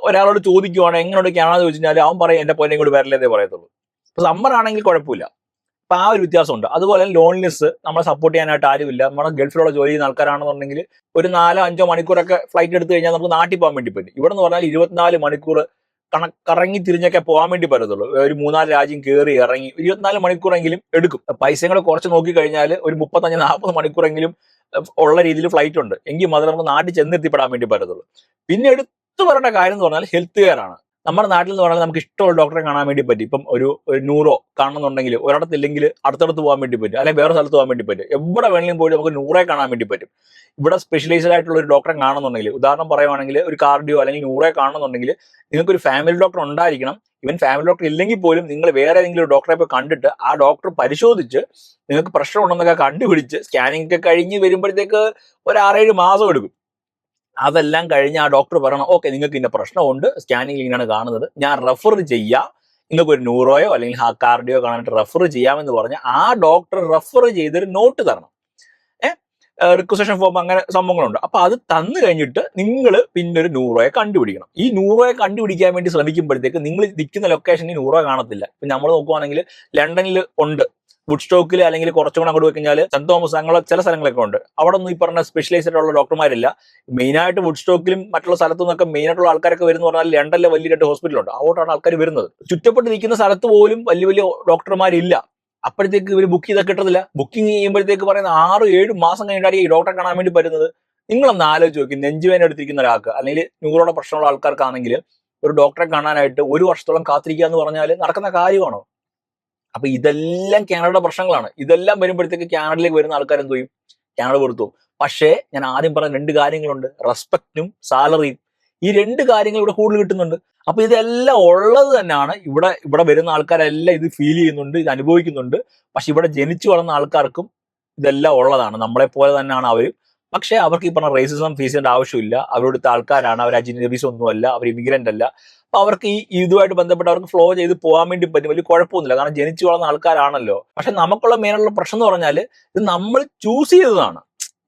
ഒരാളോട് ചോദിക്കുവാണ് എങ്ങനെയുണ്ട് കാനഡ ചോദിച്ചു കഴിഞ്ഞാൽ അവൻ പറയും എന്റെ പൊന്നെ കൂടി വരലേതേ പറയത്തുള്ളൂ. ഇപ്പൊ സമ്മർ ആണെങ്കിൽ കുഴപ്പമില്ല. അപ്പൊ ആ ഒരു വ്യത്യാസമുണ്ട്. അതുപോലെ ലോൺലിനെസ്, നമ്മളെ സപ്പോർട്ട് ചെയ്യാനായിട്ട് ആരുമില്ല. നമ്മുടെ ഗൾഫിലുള്ള ജോലി ചെയ്യുന്ന ആൾക്കാരാണെന്നുണ്ടെങ്കിൽ ഒരു 4-5 മണിക്കൂറൊക്കെ ഫ്ലൈറ്റ് എടുത്തു കഴിഞ്ഞാൽ നമുക്ക് നാട്ടിൽ പോകാൻ വേണ്ടി പറ്റും. ഇവിടെ എന്ന് പറഞ്ഞാൽ 24 മണിക്കൂർ കറങ്ങി തിരിഞ്ഞൊക്കെ പോകാൻ വേണ്ടി പറ്റത്തുള്ളൂ. ഒരു 3-4 രാജ്യം കയറി ഇറങ്ങി 24 മണിക്കൂറെങ്കിലും എടുക്കും. പൈസയും കൂടെ കുറച്ച് നോക്കി കഴിഞ്ഞാൽ ഒരു 35-40 മണിക്കൂറെങ്കിലും ഉള്ള രീതിയിൽ ഫ്ലൈറ്റ് ഉണ്ട്. എങ്കിൽ മാത്രമേ നമുക്ക് നാട്ടിൽ ചെന്നെത്തിപ്പെടാൻ വേണ്ടി പറ്റത്തുള്ളൂ. പിന്നെ എടുത്തു പറയേണ്ട കാര്യം എന്ന് പറഞ്ഞാൽ ഹെൽത്ത് കെയർ ആണ്. നമ്മുടെ നാട്ടിൽ എന്ന് പറഞ്ഞാൽ നമുക്ക് ഇഷ്ടമുള്ള ഡോക്ടറെ കാണാൻ വേണ്ടി പറ്റും. ഇപ്പം ഒരു ന്യൂറോ കാണുന്നുണ്ടെങ്കിൽ ഒരിടത്തില്ലെങ്കിൽ അടുത്തടുത്ത് പോകാൻ വേണ്ടി പറ്റും, അല്ലെങ്കിൽ വേറെ സ്ഥലത്ത് പോകാൻ വേണ്ടി പറ്റും. എവിടെ വേണമെങ്കിലും പോയിട്ട് നമുക്ക് ന്യൂറോയെ കാണാൻ വേണ്ടി പറ്റും. ഇവിടെ സ്പെഷ്യലൈസ്ഡ് ആയിട്ടുള്ള ഒരു ഡോക്ടറെ കാണുന്നുണ്ടെങ്കിൽ, ഉദാഹരണം പറയുവാണെങ്കിൽ ഒരു കാർഡിയോ അല്ലെങ്കിൽ ന്യൂറോയെ കാണുന്നുണ്ടെങ്കിൽ നിങ്ങൾക്ക് ഒരു ഫാമിലി ഡോക്ടർ ഉണ്ടായിരിക്കണം. ഇവൻ ഫാമിലി ഡോക്ടർ ഇല്ലെങ്കിൽ പോലും നിങ്ങൾ വേറെ ഏതെങ്കിലും ഒരു ഡോക്ടറെ പോയി കണ്ടിട്ട് ആ ഡോക്ടർ പരിശോധിച്ച് നിങ്ങൾക്ക് പ്രശ്നം ഉണ്ടെന്നൊക്കെ കണ്ടുപിടിച്ച് സ്കാനിങ് ഒക്കെ കഴിഞ്ഞ് വരുമ്പോഴത്തേക്ക് ഒരു 6-7 മാസം എടുക്കും. അതെല്ലാം കഴിഞ്ഞ് ആ ഡോക്ടർ പറയണം ഓക്കെ നിങ്ങൾക്ക് ഇന്ന പ്രശ്നമുണ്ട്, സ്കാനിങ്ങിൽ ഇങ്ങനെയാണ് കാണുന്നത്, ഞാൻ റെഫർ ചെയ്യാം, നിങ്ങൾക്ക് ഒരു ന്യൂറോയോ അല്ലെങ്കിൽ കാർഡിയോ കാണാനായിട്ട് റെഫർ ചെയ്യാമെന്ന് പറഞ്ഞ് ആ ഡോക്ടർ റെഫർ ചെയ്തൊരു നോട്ട് തരണം. റിക്വസിഷൻ ഫോം, അങ്ങനെ സംഭവങ്ങളുണ്ട്. അപ്പൊ അത് തന്നു കഴിഞ്ഞിട്ട് നിങ്ങൾ പിന്നെ ഒരു ന്യൂറോയെ കണ്ടുപിടിക്കണം. ഈ ന്യൂറോയെ കണ്ടുപിടിക്കാൻ വേണ്ടി ശ്രമിക്കുമ്പോഴത്തേക്ക് നിങ്ങൾ നിൽക്കുന്ന ലൊക്കേഷനിൽ ന്യൂറോ കാണത്തില്ല. ഇപ്പൊ നമ്മൾ നോക്കുവാണെങ്കിൽ ലണ്ടനിൽ ഉണ്ട്, വുഡ്സ്റ്റോക്കിൽ അല്ലെങ്കിൽ കുറച്ചും കൂടെ അങ്ങോട്ട് പോയി കഴിഞ്ഞാൽ സെന്റ് തോമസ് അങ്ങനെയുള്ള ചില സ്ഥലങ്ങളൊക്കെ ഉണ്ട്. അവിടെ ഒന്നും ഈ പറഞ്ഞ സ്പെഷ്യലൈസ്ഡ് ആയിട്ടുള്ള ഡോക്ടർമാരില്ല. മെയിനായിട്ട് വുഡ്സ്റ്റോക്കിലും മറ്റുള്ള സ്ഥലത്തു നിന്നൊക്കെ മെയിനായിട്ടുള്ള ആൾക്കാരൊക്കെ വരുന്ന പറഞ്ഞാൽ ലണ്ടനിലെ വലിയ 2 ഹോസ്പിറ്റലുണ്ട്, അവിടോട്ടാണ് ആൾക്കാർ വരുന്നത്. ചുറ്റപ്പെട്ട് നിൽക്കുന്ന സ്ഥലത്ത് പോലും വലിയ വലിയ ഡോക്ടർമാരില്ല. അപ്പോഴത്തേക്ക് ഇവർ ബുക്ക് ചെയ്താൽ കിട്ടത്തില്ല. ബുക്കിംഗ് ചെയ്യുമ്പോഴത്തേക്ക് പറയുന്ന 6-7 മാസം കഴിഞ്ഞിട്ടാണ് ഈ ഡോക്ടറെ കാണാൻ വേണ്ടി പറ്റുന്നത്. നിങ്ങളൊന്ന് ആലോചിച്ച് നോക്കി, നെഞ്ചുവേദന എടുത്തിരിക്കുന്ന ഒരാൾക്ക് അല്ലെങ്കിൽ ന്യൂറോയുടെ പ്രശ്നമുള്ള ആൾക്കാർക്കാണെങ്കിൽ ഒരു ഡോക്ടറെ കാണാനായിട്ട് 1 വർഷത്തോളം കാത്തിരിക്കുക എന്ന് പറഞ്ഞാൽ നടക്കുന്ന കാര്യമാണോ? അപ്പൊ ഇതെല്ലാം കാനഡയുടെ പ്രശ്നങ്ങളാണ്. ഇതെല്ലാം വരുമ്പോഴത്തേക്ക് കാനഡയിലേക്ക് വരുന്ന ആൾക്കാർ എന്ത് ചെയ്യും? കാനഡ വെറുത്തു. പക്ഷേ ഞാൻ ആദ്യം പറഞ്ഞ 2 കാര്യങ്ങളുണ്ട്, റെസ്പെക്റ്റും സാലറിയും. ഈ 2 കാര്യങ്ങൾ ഇവിടെ കൂടുതൽ കിട്ടുന്നുണ്ട്. അപ്പൊ ഇതെല്ലാം ഉള്ളത് തന്നെയാണ്. ഇവിടെ വരുന്ന ആൾക്കാരെല്ലാം ഇത് ഫീൽ ചെയ്യുന്നുണ്ട്, ഇത് അനുഭവിക്കുന്നുണ്ട്. പക്ഷെ ഇവിടെ ജനിച്ചു വളർന്ന ആൾക്കാർക്കും ഇതെല്ലാം ഉള്ളതാണ്. നമ്മളെ പോലെ തന്നെയാണ് അവരും. പക്ഷെ അവർക്ക് ഈ പറഞ്ഞ റേസിസം ഫേസ് ചെയ്യേണ്ട ആവശ്യമില്ല. അവരുടെ ആൾക്കാരാണ്, അവർ അജിനബീസ് ഒന്നുമല്ല, അവർ ഇമിഗ്രന്റ് അല്ല. അപ്പൊ അവർക്ക് ഈ ഇതുമായിട്ട് ബന്ധപ്പെട്ട് അവർക്ക് ഫ്ലോ ചെയ്ത് പോകാൻ വേണ്ടി പറ്റും, വലിയ കുഴപ്പമൊന്നുമില്ല. കാരണം ജനിച്ചു വളർന്ന ആൾക്കാരാണല്ലോ. പക്ഷെ നമുക്കുള്ള മെയിനുള്ള പ്രശ്നം എന്ന് പറഞ്ഞാൽ ഇത് നമ്മൾ ചൂസ് ചെയ്തതാണ്.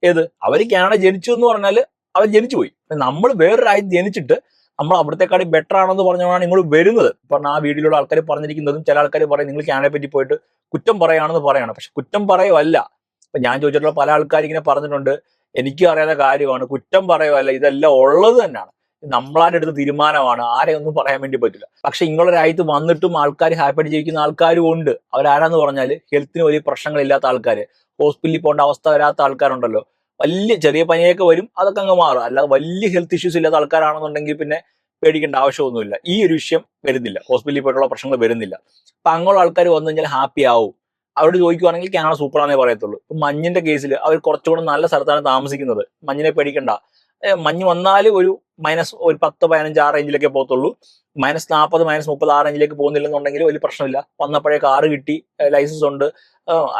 ഏത് അവർ കാനഡ ജനിച്ചു എന്ന് പറഞ്ഞാൽ അവർ ജനിച്ചു പോയി. നമ്മൾ വേറൊരു രാജ്യം ജനിച്ചിട്ട് നമ്മൾ അവിടത്തെക്കാട്ടി ബെറ്റർ ആണെന്ന് പറഞ്ഞാണ് ഇങ്ങോട്ട് വരുന്നത്. പറഞ്ഞ ആ വീഡിയോയിലുള്ള ആൾക്കാർ പറഞ്ഞിരിക്കുന്നതും ചില ആൾക്കാർ പറയും നിങ്ങൾ കാനഡയെ പറ്റി പോയിട്ട് കുറ്റം പറയുകയാണെന്ന് പറയണം. പക്ഷെ കുറ്റം പറയുമല്ല. ഇപ്പൊ ഞാൻ ചോദിച്ചിട്ടുള്ള പല ആൾക്കാർ ഇങ്ങനെ പറഞ്ഞിട്ടുണ്ട്, എനിക്ക് അറിയാത്ത കാര്യമാണ്, കുറ്റം പറയുമല്ല, ഇതെല്ലാം ഉള്ളത് തന്നെയാണ്. നമ്മളാരുടെ അടുത്ത് തീരുമാനമാണ്, ആരെ ഒന്നും പറയാൻ വേണ്ടി പറ്റില്ല. പക്ഷെ ഇങ്ങനെയുള്ള രാജ്യത്ത് വന്നിട്ടും ആൾക്കാർ ഹാപ്പിയായിട്ട് ജീവിക്കുന്ന ആൾക്കാരും ഉണ്ട്. അവരാരാന്ന് പറഞ്ഞാൽ ഹെൽത്തിന് വലിയ പ്രശ്നങ്ങളില്ലാത്ത ആൾക്കാർ, ഹോസ്പിറ്റലിൽ പോകേണ്ട അവസ്ഥ വരാത്ത ആൾക്കാരുണ്ടല്ലോ. വലിയ ചെറിയ പനിയൊക്കെ വരും, അതൊക്കെ അങ്ങ് മാറും. അല്ലാതെ വലിയ ഹെൽത്ത് ഇഷ്യൂസ് ഇല്ലാത്ത ആൾക്കാരാണെന്നുണ്ടെങ്കിൽ പിന്നെ പേടിക്കേണ്ട ആവശ്യമൊന്നുമില്ല. ഈ ഒരു വിഷയം വരുന്നില്ല, ഹോസ്പിറ്റലിൽ പോയിട്ടുള്ള പ്രശ്നങ്ങൾ വരുന്നില്ല. അപ്പൊ അങ്ങനെയുള്ള ആൾക്കാർ വന്നു കഴിഞ്ഞാൽ ഹാപ്പി ആവും. അവരോട് ചോദിക്കുവാണെങ്കിൽ കാനഡ സൂപ്പറാന്നേ പറയത്തുള്ളൂ. ഇപ്പൊ മഞ്ഞിന്റെ കേസിൽ അവർ കുറച്ചുകൂടെ നല്ല സ്ഥലത്താണ് താമസിക്കുന്നത്, മഞ്ഞിനെ പേടിക്കണ്ട. മഞ്ഞ് വന്നാൽ ഒരു -10-15 ആ റേഞ്ചിലൊക്കെ പോകത്തുള്ളൂ. -40 -30 ആ റേഞ്ചിലേക്ക് പോകുന്നില്ലെന്നുണ്ടെങ്കിൽ വലിയ പ്രശ്നമില്ല. വന്നപ്പോഴേ കാറ് കിട്ടി, ലൈസൻസ് ഉണ്ട്,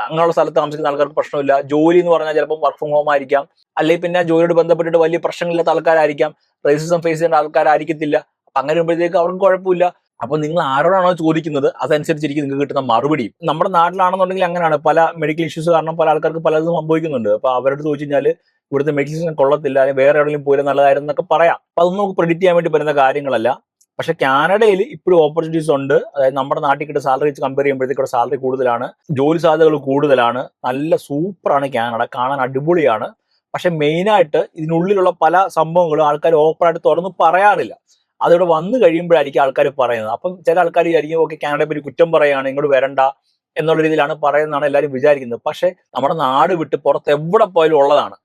അങ്ങനെയുള്ള സ്ഥലത്ത് താമസിക്കുന്ന ആൾക്കാർക്ക് പ്രശ്നമില്ല. ജോലി എന്ന് പറഞ്ഞാൽ ചിലപ്പോൾ വർക്ക് ഫ്രം ഹോം ആയിരിക്കാം, അല്ലെങ്കിൽ പിന്നെ ജോലിയോട് ബന്ധപ്പെട്ടിട്ട് വലിയ പ്രശ്നങ്ങളില്ലാത്ത ആൾക്കാരായിരിക്കാം, റേസിസം ഫേസ് ചെയ്യേണ്ട ആൾക്കാരായിരിക്കത്തില്ല. അപ്പൊ അങ്ങനെ വരുമ്പോഴത്തേക്ക് അവർക്ക് കുഴപ്പമില്ല. അപ്പൊ നിങ്ങൾ ആരോടാണോ ചോദിക്കുന്നത് അതനുസരിച്ചിരിക്കും നിങ്ങൾക്ക് കിട്ടുന്ന മറുപടി. നമ്മുടെ നാട്ടിലാണെന്നുണ്ടെങ്കിൽ അങ്ങനെയാണ്, പല മെഡിക്കൽ ഇഷ്യൂസ് കാരണം പല ആൾക്കാർക്ക് പലതും സംഭവിക്കുന്നുണ്ട്. അപ്പൊ അവരോട് ചോദിച്ചു കഴിഞ്ഞാൽ ഇവിടുത്തെ മെഡിസിൻ കൊള്ളത്തില്ല, അല്ലെങ്കിൽ വേറെ എവിടെയെങ്കിലും പോയാലും നല്ലതായിരുന്നു എന്നൊക്കെ പറയാം. അപ്പൊ അതൊന്നും നമുക്ക് പ്രെഡിക്റ്റ് ചെയ്യാൻ വേണ്ടി പറ്റുന്ന കാര്യങ്ങളല്ല. പക്ഷെ കാനഡയിൽ ഇപ്പോഴും ഓപ്പർച്യൂണിറ്റീസ് ഉണ്ട്. അതായത് നമ്മുടെ നാട്ടിൽ കിട്ടുന്ന സാലറി വെച്ച് കമ്പയർ ചെയ്യുമ്പോഴത്തേക്കും സാലറി കൂടുതലാണ്, ജോലി സാധ്യതകൾ കൂടുതലാണ്, നല്ല സൂപ്പറാണ് കാനഡ, കാണാൻ അടിപൊളിയാണ്. പക്ഷെ മെയിനായിട്ട് ഇതിനുള്ളിലുള്ള പല സംഭവങ്ങളും ആൾക്കാർ ഓപ്പണായിട്ട് തുറന്ന് പറയാറില്ല. അതിവിടെ വന്നു കഴിയുമ്പോഴായിരിക്കും ആൾക്കാർ പറയുന്നത്. അപ്പം ചില ആൾക്കാർ വിചാരിക്കും ഓക്കെ കാനഡയെ പറ്റി കുറ്റം പറയുകയാണ്, ഇങ്ങോട്ട് വരണ്ട, എന്നുള്ള രീതിയിലാണ് പറയുന്നതാണ് എല്ലാവരും വിചാരിക്കുന്നത്. പക്ഷെ നമ്മുടെ നാട് വിട്ട് പുറത്ത് എവിടെ പോയാലും ഉള്ളതാണ്.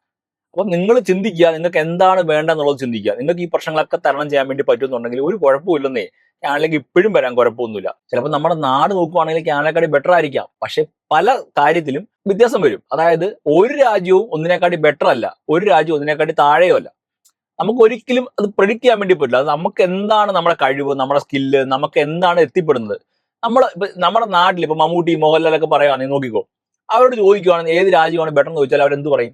അപ്പൊ നിങ്ങൾ ചിന്തിക്കുക, നിങ്ങൾക്ക് എന്താണ് വേണ്ടെന്നുള്ളത് ചിന്തിക്കുക. നിങ്ങൾക്ക് ഈ പ്രശ്നങ്ങളൊക്കെ തരണം ചെയ്യാൻ വേണ്ടി പറ്റുന്നുണ്ടെങ്കിൽ ഒരു കുഴപ്പമില്ലെന്നേ. ക്യാനഡയിലേക്ക് ഇപ്പോഴും വരാൻ കുഴപ്പമൊന്നുമില്ല. ചിലപ്പോൾ നമ്മുടെ നാട് നോക്കുവാണെങ്കിൽ ക്യാനഡക്കാടി ബെറ്റർ ആയിരിക്കാം, പക്ഷെ പല കാര്യത്തിലും വ്യത്യാസം വരും. അതായത് ഒരു രാജ്യവും ഒന്നിനെക്കാട്ടി ബെറ്റർ അല്ല, ഒരു രാജ്യവും ഒന്നിനെക്കാട്ടി താഴെയോ അല്ല. നമുക്ക് ഒരിക്കലും അത് പ്രെഡിക്റ്റ് ചെയ്യാൻ വേണ്ടി പറ്റില്ല. അത് നമുക്ക് എന്താണ് നമ്മുടെ കഴിവ്, നമ്മുടെ സ്കില്ല്, നമുക്ക് എന്താണ് എത്തിപ്പെടുന്നത്. നമ്മുടെ നാട്ടിൽ ഇപ്പൊ മമ്മൂട്ടി, മോഹൻലാലൊക്കെ പറയുകയാണെങ്കിൽ നോക്കിക്കോ, അവരോട് ചോദിക്കുവാണെങ്കിൽ ഏത് രാജ്യമാണ് ബെറ്റർ എന്ന് ചോദിച്ചാൽ അവരെന്ത് പറയും?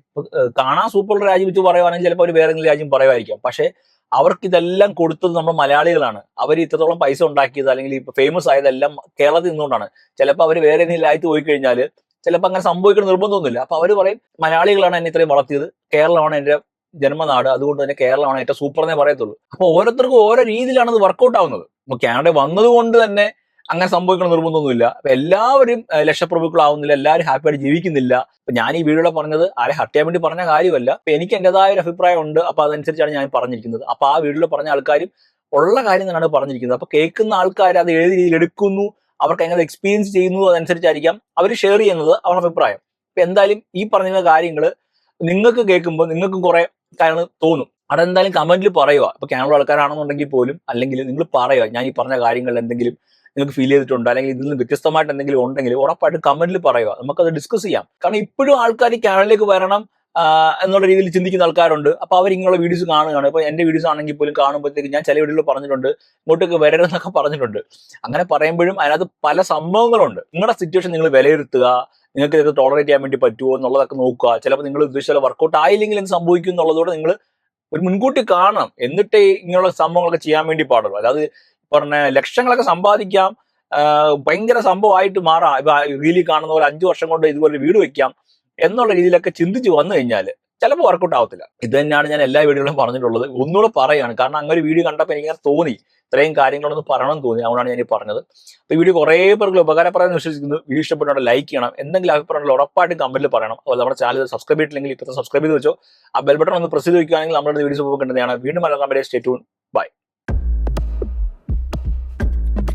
കാണാൻ സൂപ്പറുള്ള രാജ്യം വെച്ച് പറയുവാണെങ്കിൽ ചിലപ്പോൾ അവർ വേറെ ഏതെങ്കിലും രാജ്യം പറയുമായിരിക്കാം. പക്ഷെ അവർക്ക് ഇതെല്ലാം കൊടുത്തത് നമ്മൾ മലയാളികളാണ്. അവർ ഇത്രത്തോളം പൈസ ഉണ്ടാക്കിയത് അല്ലെങ്കിൽ ഇപ്പൊ ഫേമസ് ആയതെല്ലാം കേരളത്തിൽ നിന്നുകൊണ്ടാണ്. ചിലപ്പോൾ അവർ വേറെ ഏതെങ്കിലും രാജ്യത്ത് പോയി കഴിഞ്ഞാൽ ചിലപ്പോൾ അങ്ങനെ സംഭവിക്കണം നിർബന്ധമൊന്നുമില്ല. അപ്പൊ അവർ പറയും മലയാളികളാണ് എന്നെ ഇത്രയും വളർത്തിയത്, കേരളമാണ് എന്റെ ജന്മനാട്, അതുകൊണ്ട് തന്നെ കേരളമാണ് ഏറ്റവും സൂപ്പർ എന്നേ പറയത്തുള്ളൂ. അപ്പൊ ഓരോരുത്തർക്കും ഓരോ രീതിയിലാണ് ഇത് വർക്കൗട്ട് ആവുന്നത്. ഇപ്പൊ കാനഡ വന്നതുകൊണ്ട് തന്നെ അങ്ങനെ സംഭവിക്കണം നിർബന്ധമൊന്നുമില്ല. അപ്പൊ എല്ലാവരും ലക്ഷപ്രഭുക്കളാവുന്നില്ല, എല്ലാവരും ഹാപ്പി ആയിട്ട് ജീവിക്കുന്നില്ല. അപ്പൊ ഞാൻ ഈ വീഡിയോയിൽ പറഞ്ഞത് ആരെ ഹർട്ട് ചെയ്യാൻ വേണ്ടി പറഞ്ഞ കാര്യമല്ല. അപ്പൊ എനിക്ക് എന്റേതായ ഒരു അഭിപ്രായം ഉണ്ട്. അപ്പൊ അതനുസരിച്ചാണ് ഞാൻ പറഞ്ഞിരിക്കുന്നത്. അപ്പൊ ആ വീഡിയോയിൽ പറഞ്ഞ ആൾക്കാരും ഉള്ള കാര്യം തന്നെയാണ് പറഞ്ഞിരിക്കുന്നത്. അപ്പൊ കേൾക്കുന്ന ആൾക്കാർ അത് ഏത് രീതിയിൽ എടുക്കുന്നു, അവർക്ക് എങ്ങനെ എക്സ്പീരിയൻസ് ചെയ്യുന്നു, അതനുസരിച്ചായിരിക്കാം അവർ ഷെയർ ചെയ്യുന്നത് അവരുടെ അഭിപ്രായം. അപ്പൊ എന്തായാലും ഈ പറഞ്ഞ കാര്യങ്ങൾ നിങ്ങൾക്ക് കേൾക്കുമ്പോൾ നിങ്ങൾക്ക് കുറെ കാര്യങ്ങൾ തോന്നും. അതെന്തായാലും കമന്റിൽ പറയുക. ഇപ്പൊ ക്യാമറ ആൾക്കാരാണെന്നുണ്ടെങ്കിൽ പോലും, അല്ലെങ്കിൽ നിങ്ങൾ പറയുക ഞാൻ ഈ പറഞ്ഞ കാര്യങ്ങളിൽ എന്തെങ്കിലും നിങ്ങൾക്ക് ഫീൽ ചെയ്തിട്ടുണ്ടോ, അല്ലെങ്കിൽ ഇതിൽ നിന്ന് വ്യത്യസ്തമായിട്ട് എന്തെങ്കിലും ഉണ്ടെങ്കിൽ ഉറപ്പായിട്ടും കമന്റിൽ പറയുക. നമുക്കത് ഡിസ്കസ് ചെയ്യാം. കാരണം ഇപ്പോഴും ആൾക്കാർ ഈ ക്യാനഡയിലേക്ക് വരണം എന്നുള്ള രീതിയിൽ ചിന്തിക്കുന്ന ആൾക്കാരുണ്ട്. അപ്പൊ അവർ ഇങ്ങനെയുള്ള വീഡിയോസ് കാണുകയാണ്. ഇപ്പൊ എന്റെ വീഡിയോസ് ആണെങ്കിൽ പോലും കാണുമ്പോഴത്തേക്ക് ഞാൻ ചില വീഡിയോയിൽ പറഞ്ഞിട്ടുണ്ട് ഇങ്ങോട്ടേക്ക് വരരുതെന്നൊക്കെ പറഞ്ഞിട്ടുണ്ട്. അങ്ങനെ പറയുമ്പോഴും അതിനകത്ത് പല സംഭവങ്ങളുണ്ട്. നിങ്ങളുടെ സിറ്റുവേഷൻ നിങ്ങൾ വിലയിരുത്തുക, നിങ്ങൾക്ക് ഇത് ടോളറേറ്റ് ചെയ്യാൻ വേണ്ടി പറ്റുമോ എന്നുള്ളതൊക്കെ നോക്കുക. ചിലപ്പോൾ നിങ്ങൾ ഉദ്ദേശിച്ച വർക്കൗട്ട് ആയില്ലെങ്കിൽ എന്ത് സംഭവിക്കും എന്നുള്ളതോടെ നിങ്ങൾ ഒരു മുൻകൂട്ടി കാണണം. എന്നിട്ടേ ഇങ്ങനെയുള്ള സംഭവങ്ങളൊക്കെ ചെയ്യാൻ വേണ്ടി പാടുള്ളൂ. അതായത് പറഞ്ഞ ലക്ഷങ്ങളൊക്കെ സമ്പാദിക്കാം, ഭയങ്കര സംഭവമായിട്ട് മാറാം, ഇപ്പൊ റീലി കാണുന്ന പോലെ 5 വർഷം കൊണ്ട് ഇതുപോലെ വീട് വെക്കാം എന്നുള്ള രീതിയിലൊക്കെ ചിന്തിച്ച് വന്നു കഴിഞ്ഞാൽ ചിലപ്പോൾ വർക്കൗട്ട് ആവത്തില്ല. ഇത് തന്നെയാണ് ഞാൻ എല്ലാ വീഡിയോയിലും പറഞ്ഞിട്ടുള്ളത്. ഒന്നുകൂടെ പറയാണ്, കാരണം അങ്ങനെ ഒരു വീഡിയോ കണ്ടപ്പോൾ എനിക്കങ്ങനെ തോന്നി, ഇത്രയും കാര്യങ്ങളൊന്നും പറയണമെന്ന് തോന്നി. അതുകൊണ്ടാണ് ഞാൻ ഈ പറഞ്ഞത്. അപ്പൊ ഈ വീഡിയോ കുറേ പേർക്ക് ഉപകാരപ്രദം വിശ്വസിക്കുന്നു. വീഡിയോ ഇഷ്ടപ്പെട്ടുകൊണ്ട് ലൈക്ക് ചെയ്യണം. എന്തെങ്കിലും അഭിപ്രായങ്ങൾ ഉറപ്പായിട്ടും കമന്റിൽ പറയണം. അതുപോലെ നമ്മുടെ ചാനൽ സബ്സ്ക്രൈബ് ചെയ്തിട്ടില്ലെങ്കിൽ ഇപ്പോഴത്തെ സബ്സ്ക്രൈബ് ചെയ്ത് വെച്ചോ. ആ ബെൽ ബട്ടൺ ഒന്ന് പ്രസ് ചെയ്ത് വയ്ക്കുകയാണെങ്കിൽ നമ്മുടെ വീഡിയോസ് പോകുന്നതാണ്. വീണ്ടും മലയാളം സ്റ്റേ ട്യൂൺ. ബൈ.